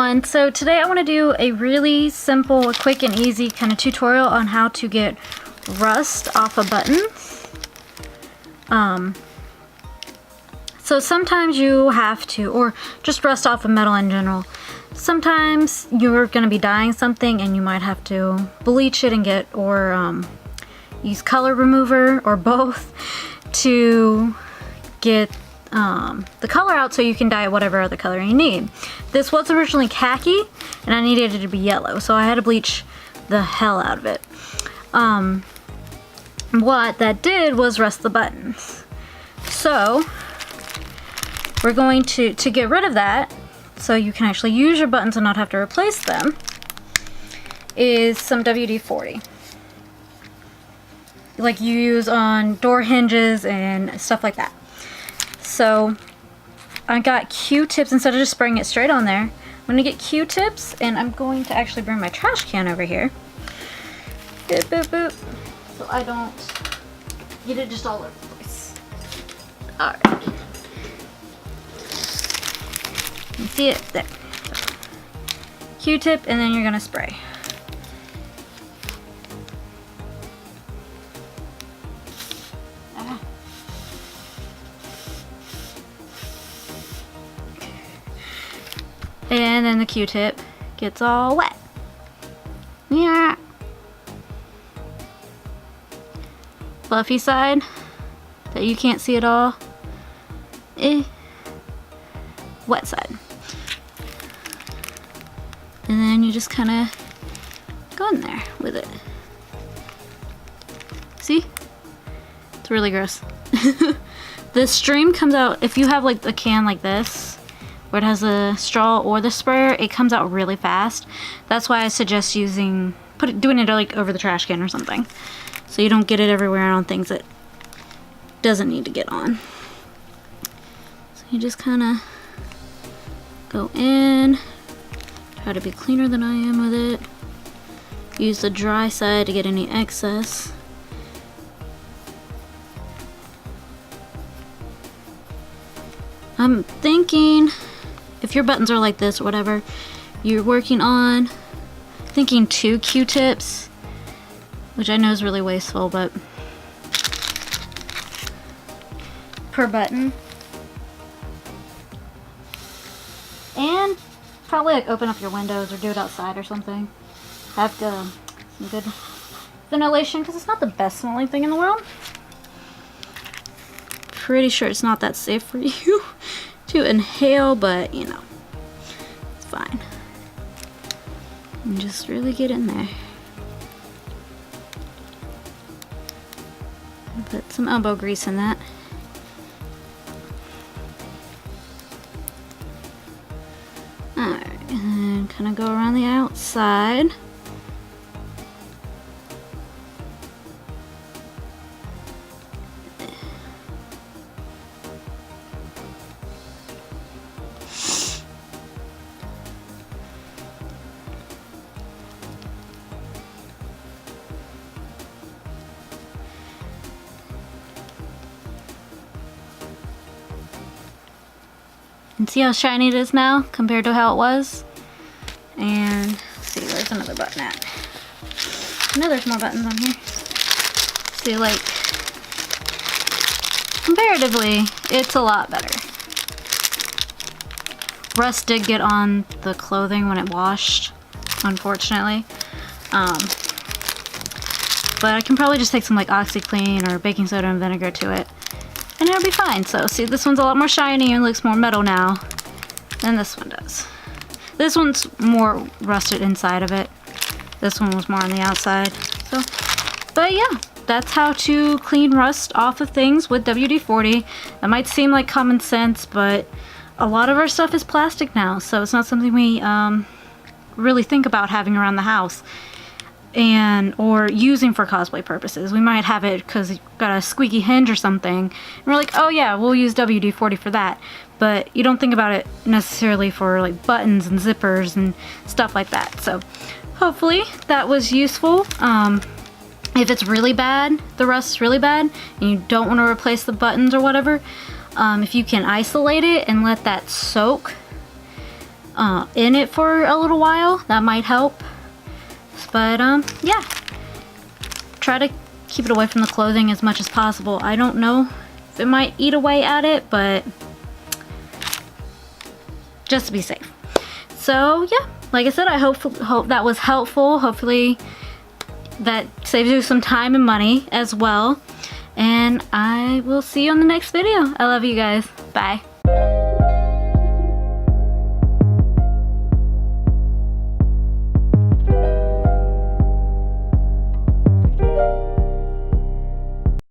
everyone, so today I want to do a really simple, quick and easy kind of tutorial on how to get rust off of buttons. So sometimes you have to, or just rust off of metal in general. Sometimes you're going to be dyeing something and you might have to bleach it and get, or use color remover or both to get the color out so you can dye whatever other color you need. This was originally khaki and I needed it to be yellow, so I had to bleach the hell out of it. What that did was rust the buttons. So we're going to get rid of that so you can actually use your buttons and not have to replace them, is some WD-40. Like you use on door hinges and stuff like that. So I got Q-tips instead of just spraying it straight on there. I'm going to get Q-tips and I'm going to actually bring my trash can over here. Boop, boop, boop. So I don't get it just all over the place. Alright. You see it? There. So, Q-tip and then you're going to spray. And then the Q-tip gets all wet. Yeah. Fluffy side that you can't see at all. Wet side. And then you just kind of go in there with it. See? It's really gross. The stream comes out, if you have like a can like this, where it has a straw or the sprayer, it comes out really fast. That's why I suggest doing it like over the trash can or something, so you don't get it everywhere on things that doesn't need to get on. So you just kind of go in, try to be cleaner than I am with it. Use the dry side to get any excess. I'm thinking, if your buttons are like this or whatever, you're working on thinking 2 Q-tips, which I know is really wasteful, but per button. And probably like open up your windows or do it outside or something. Have some good ventilation, because it's not the best smelling thing in the world. Pretty sure it's not that safe for you to inhale, but you know, it's fine. And just really get in there. Put some elbow grease in that. Alright, and then kind of go around the outside. And see how shiny it is now compared to how it was? And let's see, where's another button at? I know there's more buttons on here. See, like, comparatively, it's a lot better. Rust did get on the clothing when it washed, unfortunately. But I can probably just take some like OxyClean or baking soda and vinegar to it, and it'll be fine. So see, this one's a lot more shiny and looks more metal now than this one does. This one's more rusted inside of it. This one was more on the outside. So, but yeah, that's how to clean rust off of things with WD-40. That might seem like common sense, but a lot of our stuff is plastic now, so it's not something we really think about having around the house or using for cosplay purposes. We might have it because you've got a squeaky hinge or something, and we're like, oh yeah, we'll use WD-40 for that. But you don't think about it necessarily for like buttons and zippers and stuff like that. So hopefully that was useful. If it's really bad, the rust's really bad, and you don't want to replace the buttons or whatever, if you can isolate it and let that soak, in it for a little while. That might help. But yeah, try to keep it away from the clothing as much as possible. I don't know if it might eat away at it, but just to be safe. So yeah, like I said, I hope that was helpful. Hopefully that saves you some time and money as well. And I will see you on the next video. I love you guys. Bye.